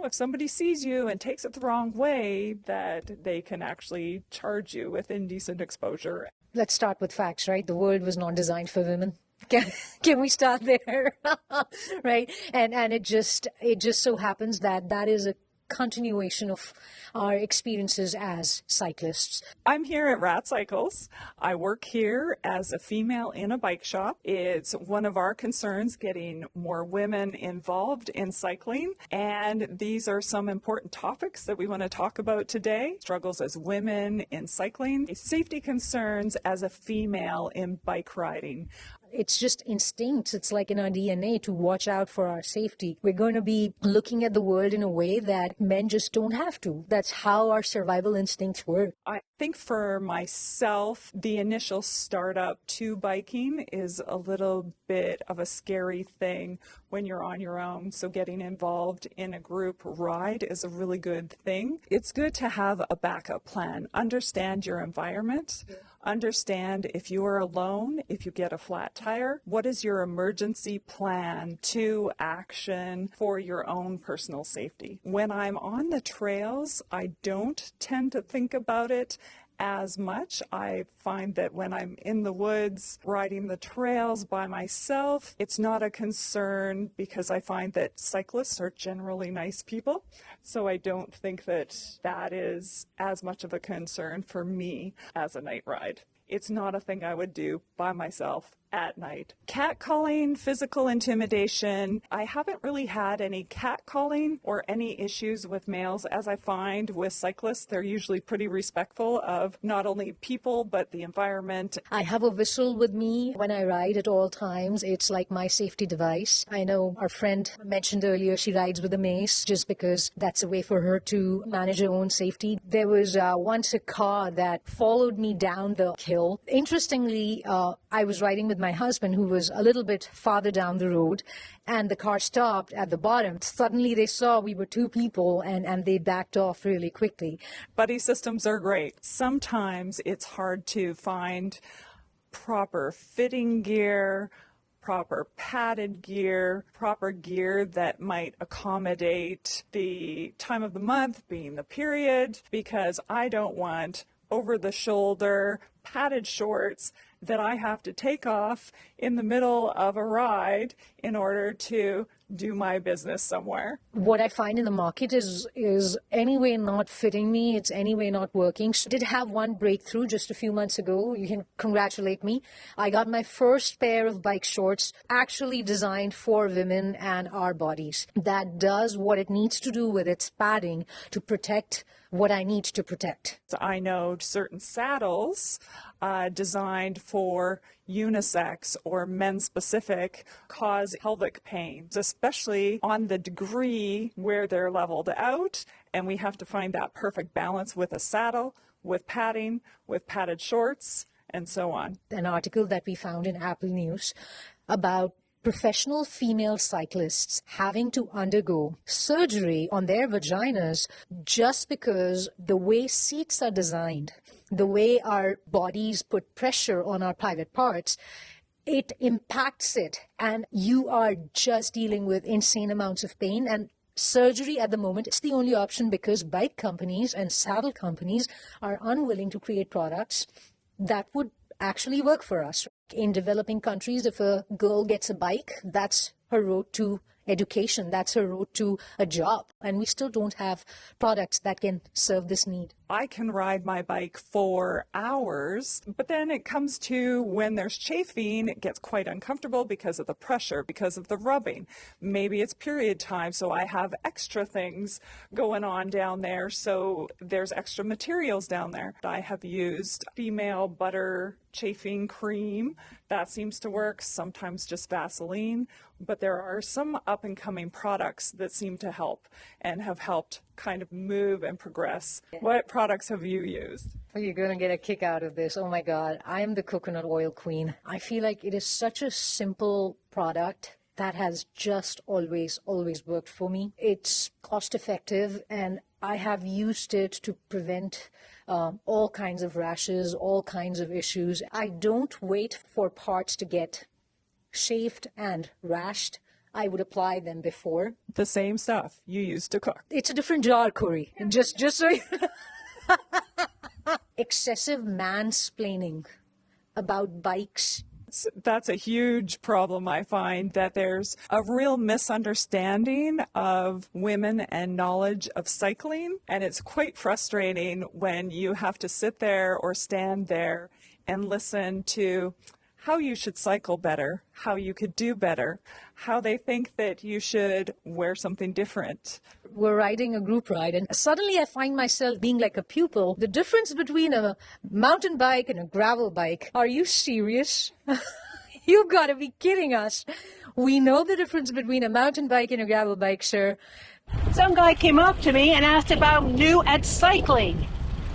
if somebody sees you and takes it the wrong way, that they can actually charge you with indecent exposure. Let's start with facts, right? The world was not designed for women. Can we start there? Right? And it just so happens that is a continuation of our experiences as cyclists. I'm here at Rat Cycles. I work here as a female in a bike shop. It's one of our concerns, getting more women involved in cycling. And these are some important topics that we want to talk about today. Struggles as women in cycling, safety concerns as a female in bike riding. It's just instinct. It's like in our DNA to watch out for our safety. We're going to be looking at the world in a way that men just don't have to. That's how our survival instincts work. I think for myself, the initial startup to biking is a little bit of a scary thing when you're on your own. So getting involved in a group ride is a really good thing. It's good to have a backup plan. Understand your environment. Understand if you are alone, if you get a flat tire, what is your emergency plan to action for your own personal safety? When I'm on the trails, I don't tend to think about it as much. I find that when I'm in the woods riding the trails by myself, it's not a concern because I find that cyclists are generally nice people. So I don't think that that is as much of a concern for me as a night ride. It's not a thing I would do by myself at night. Catcalling, physical intimidation. I haven't really had any catcalling or any issues with males. As I find with cyclists, they're usually pretty respectful of not only people, but the environment. I have a whistle with me when I ride at all times. It's like my safety device. I know our friend mentioned earlier she rides with a mace just because that's a way for her to manage her own safety. There was once a car that followed me down the hill. Interestingly, I was riding with my husband, who was a little bit farther down the road, and the car stopped at the bottom. Suddenly they saw we were two people and they backed off really quickly. Buddy systems are great. Sometimes it's hard to find proper fitting gear, proper padded gear, proper gear that might accommodate the time of the month, being the period, because I don't want over-the-shoulder padded shorts that I have to take off in the middle of a ride in order to do my business somewhere. What I find in the market is anyway not fitting me. It's anyway not working. So I did have one breakthrough just a few months ago. You can congratulate me. I got my first pair of bike shorts actually designed for women and our bodies. That does what it needs to do with its padding to protect what I need to protect. So I know certain saddles designed for unisex or men specific cause pelvic pain, especially on the degree where they're leveled out. And we have to find that perfect balance with a saddle, with padding, with padded shorts, and so on. An article that we found in Apple News about professional female cyclists having to undergo surgery on their vaginas just because the way seats are designed, the way our bodies put pressure on our private parts, it impacts it, and you are just dealing with insane amounts of pain. And surgery at the moment is the only option because bike companies and saddle companies are unwilling to create products that would actually work for us. In developing countries, if a girl gets a bike, that's her road to education, that's her road to a job. And we still don't have products that can serve this need. I can ride my bike for hours, but then it comes to when there's chafing, it gets quite uncomfortable because of the pressure, because of the rubbing. Maybe it's period time, so I have extra things going on down there, so there's extra materials down there. I have used female butter chafing cream. That seems to work, sometimes just Vaseline, but there are some up-and-coming products that seem to help and have helped kind of move and progress. What products have you used? You're going to get a kick out of this. Oh my God, I am the coconut oil queen. I feel like it is such a simple product that has just always worked for me. It's cost effective, and I have used it to prevent all kinds of rashes, all kinds of issues. I don't wait for parts to get chafed and rashed. I would apply them before. The same stuff you used to cook. It's a different jar, Corey. Just so you excessive mansplaining about bikes. That's a huge problem. I find that there's a real misunderstanding of women and knowledge of cycling, and it's quite frustrating when you have to sit there or stand there and listen to how you should cycle better, how you could do better, how they think that you should wear something different. We're riding a group ride, and suddenly I find myself being like a pupil. The difference between a mountain bike and a gravel bike. Are you serious? You've got to be kidding us. We know the difference between a mountain bike and a gravel bike, sir. Some guy came up to me and asked about new at cycling.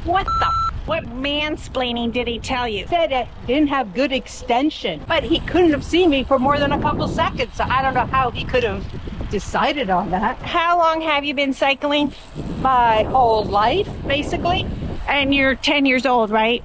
What mansplaining did he tell you? Said it didn't have good extension, but he couldn't have seen me for more than a couple seconds, so I don't know how he could have decided on that. How long have you been cycling? My whole life, basically. And you're 10 years old, right?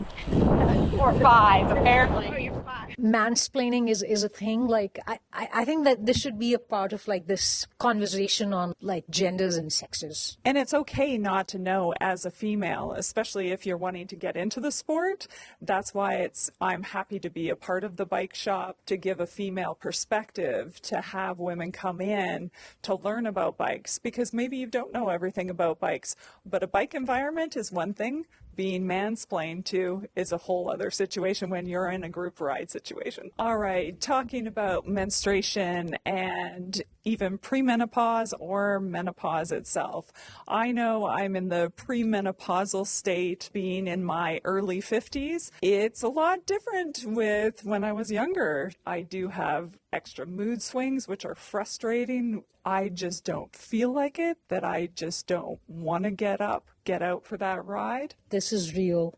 Or 5, apparently. Oh, you're 5. Mansplaining is a thing. Like, I think that this should be a part of like this conversation on like genders and sexes. And it's okay not to know as a female, especially if you're wanting to get into the sport. That's why I'm happy to be a part of the bike shop, to give a female perspective, to have women come in to learn about bikes, because maybe you don't know everything about bikes, but a bike environment is one thing. Being mansplained to is a whole other situation when you're in a group ride situation. All right, talking about menstruation and even premenopause or menopause itself. I know I'm in the premenopausal state, being in my early 50s. It's a lot different with when I was younger. I do have extra mood swings, which are frustrating. I just don't feel like it, that I just don't want to get up, get out for that ride. This is real.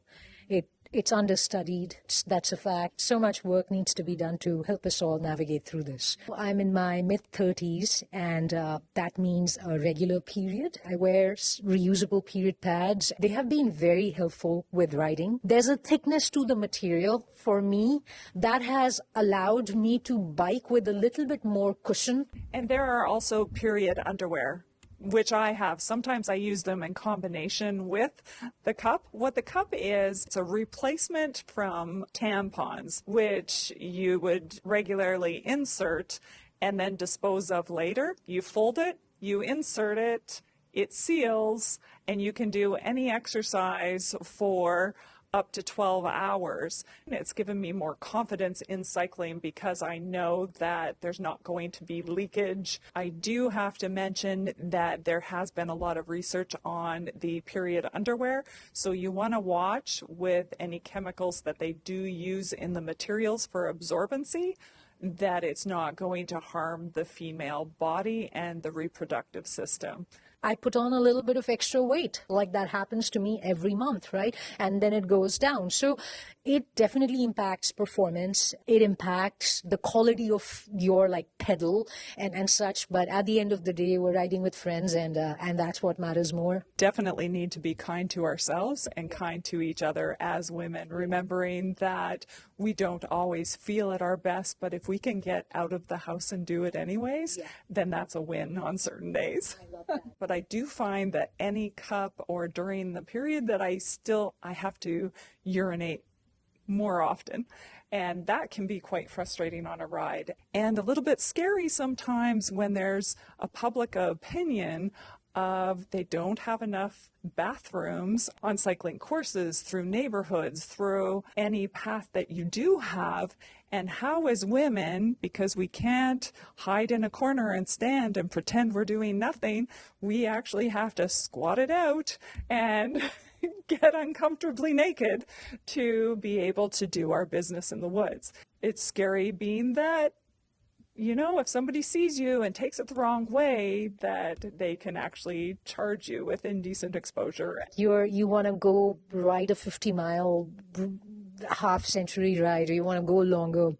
It's understudied. That's a fact. So much work needs to be done to help us all navigate through this. I'm in my mid-30s, and that means a regular period. I wear reusable period pads. They have been very helpful with riding. There's a thickness to the material for me that has allowed me to bike with a little bit more cushion. And there are also period underwear, which I have. Sometimes I use them in combination with the cup. What the cup is, it's a replacement from tampons, which you would regularly insert and then dispose of later. You fold it, you insert it, it seals, and you can do any exercise for up to 12 hours. It's given me more confidence in cycling because I know that there's not going to be leakage. I do have to mention that there has been a lot of research on the period underwear, so you want to watch with any chemicals that they do use in the materials for absorbency, that it's not going to harm the female body and the reproductive system. I put on a little bit of extra weight, like that happens to me every month, right? And then it goes down. So it definitely impacts performance. It impacts the quality of your like pedal and such. But at the end of the day, we're riding with friends, and that's what matters more. Definitely need to be kind to ourselves and kind to each other as women, remembering that we don't always feel at our best, but if we can get out of the house and do it anyways, then that's a win on certain days. I love that. But I do find that any cup or during the period that I have to urinate more often. And that can be quite frustrating on a ride and a little bit scary sometimes when there's a public opinion of they don't have enough bathrooms on cycling courses, through neighborhoods, through any path that you do have. And how, as women, because we can't hide in a corner and stand and pretend we're doing nothing, we actually have to squat it out and get uncomfortably naked to be able to do our business in the woods. It's scary being that, you know, if somebody sees you and takes it the wrong way, that they can actually charge you with indecent exposure. You want to go ride a 50-mile half-century ride, or you want to go longer,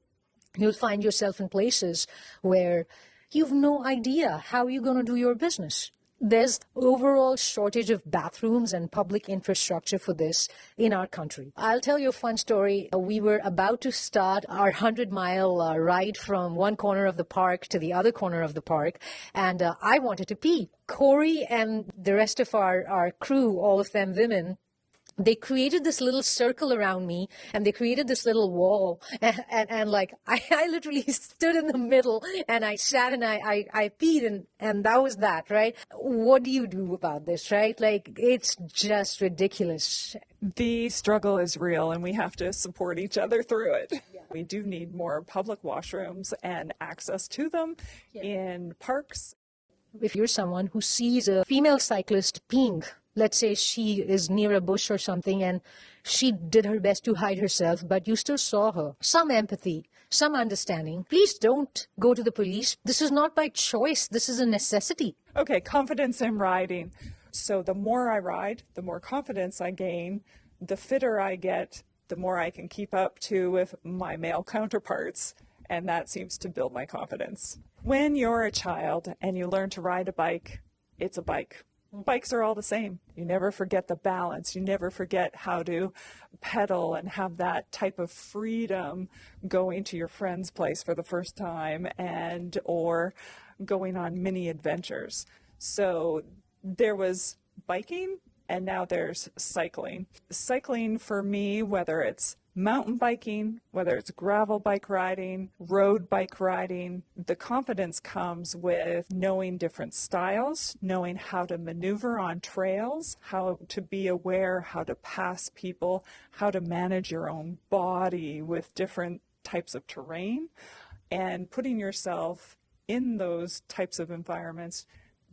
you'll find yourself in places where you've no idea how you're going to do your business. There's overall shortage of bathrooms and public infrastructure for this in our country. I'll tell you a fun story. We were about to start our 100-mile ride from one corner of the park to the other corner of the park, and I wanted to pee. Corey and the rest of our crew, all of them women, they created this little circle around me, and they created this little wall, and like I literally stood in the middle, and I sat and I peed, and that was that, right? What do you do about this, right? Like, it's just ridiculous. The struggle is real, and we have to support each other through it. Yeah. We do need more public washrooms and access to them in parks. If you're someone who sees a female cyclist peeing, let's say she is near a bush or something and she did her best to hide herself, but you still saw her. Some empathy, some understanding. Please don't go to the police. This is not by choice. This is a necessity. Okay, confidence in riding. So the more I ride, the more confidence I gain, the fitter I get, the more I can keep up to with my male counterparts. And that seems to build my confidence. When you're a child and you learn to ride a bike, it's a bike. Bikes are all the same. You never forget the balance. You never forget how to pedal and have that type of freedom going to your friend's place for the first time and or going on mini adventures. So there was biking and now there's cycling. Cycling for me, whether it's mountain biking, whether it's gravel bike riding, road bike riding, the confidence comes with knowing different styles, knowing how to maneuver on trails, how to be aware, how to pass people, how to manage your own body with different types of terrain, and putting yourself in those types of environments.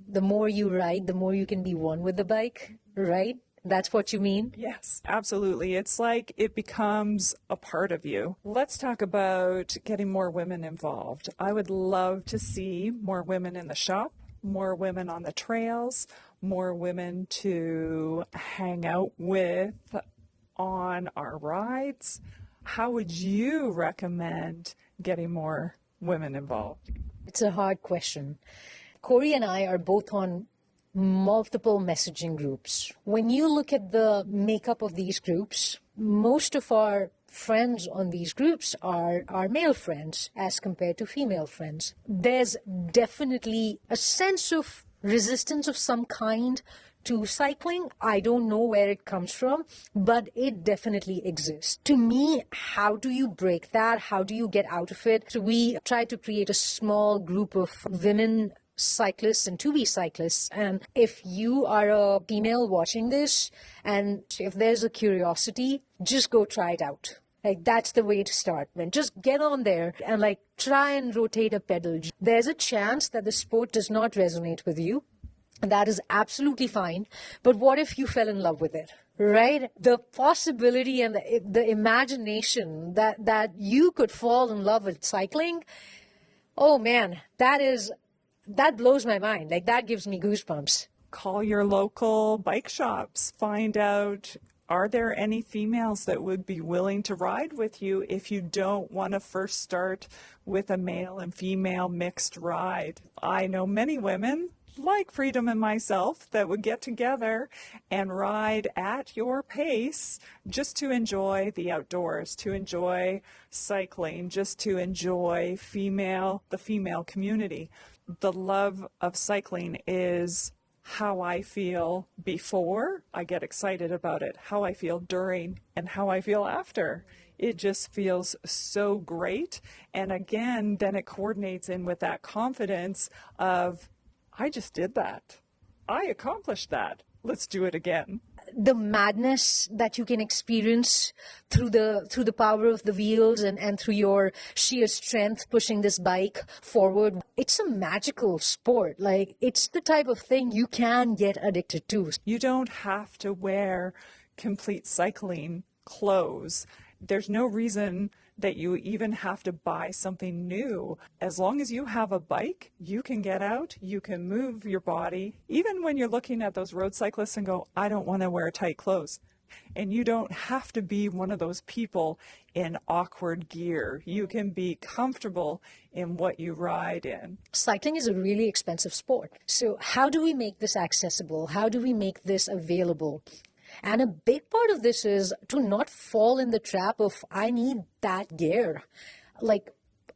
The more you ride, the more you can be one with the bike, right? That's what you mean? Yes, absolutely. It's like it becomes a part of you. Let's talk about getting more women involved. I would love to see more women in the shop, more women on the trails, more women to hang out with on our rides. How would you recommend getting more women involved? It's a hard question. Corey and I are both on multiple messaging groups. When you look at the makeup of these groups, most of our friends on these groups are male friends as compared to female friends. There's definitely a sense of resistance of some kind to cycling. I don't know where it comes from, but it definitely exists. To me, how do you break that? How do you get out of it? So we try to create a small group of women cyclists and to-be cyclists, and if you are a female watching this and if there's a curiosity, just go try it out. Like, that's the way to start, man. Just get on there and like try and rotate a pedal. There's a chance that the sport does not resonate with you, and that is absolutely fine, but what if you fell in love with it? Right? The possibility and the imagination that you could fall in love with cycling, oh man, that blows my mind. Like, that gives me goosebumps. Call your local bike shops. Find out, are there any females that would be willing to ride with you if you don't want to first start with a male and female mixed ride? I know many women, like Freedom and myself, that would get together and ride at your pace just to enjoy the outdoors, to enjoy cycling, just to enjoy the female community. The love of cycling is how I feel before I get excited about it, how I feel during, and how I feel after. It just feels so great. And again, then it coordinates in with that confidence of, I just did that. I accomplished that. Let's do it again. The madness that you can experience through the power of the wheels and through your sheer strength pushing this bike forward. It's a magical sport. Like, it's the type of thing you can get addicted to. You don't have to wear complete cycling clothes. There's no reason that you even have to buy something new. As long as you have a bike, you can get out, you can move your body. Even when you're looking at those road cyclists and go, I don't want to wear tight clothes, And you don't have to be one of those people in awkward gear. You can be comfortable in what you ride in. Cycling is a really expensive sport. So how do we make this accessible? How do we make this available? And a big part of this is to not fall in the trap of, I need that gear. Like,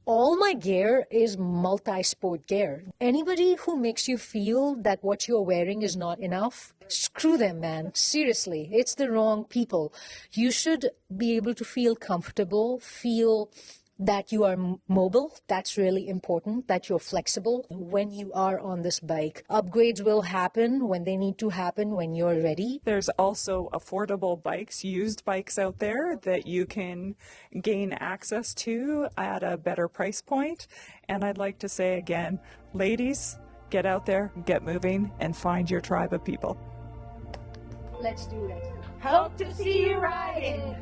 all my gear is multi-sport gear. Anybody who makes you feel that what you're wearing is not enough, screw them, man. Seriously, it's the wrong people. You should be able to feel comfortable, feel that you are mobile. That's really important, that you're flexible when you are on this bike. Upgrades will happen when they need to happen, when you're ready. There's also affordable bikes, used bikes out there that you can gain access to at a better price point. And I'd like to say again, ladies, get out there, get moving, and find your tribe of people. Let's do it. Hope to see you riding.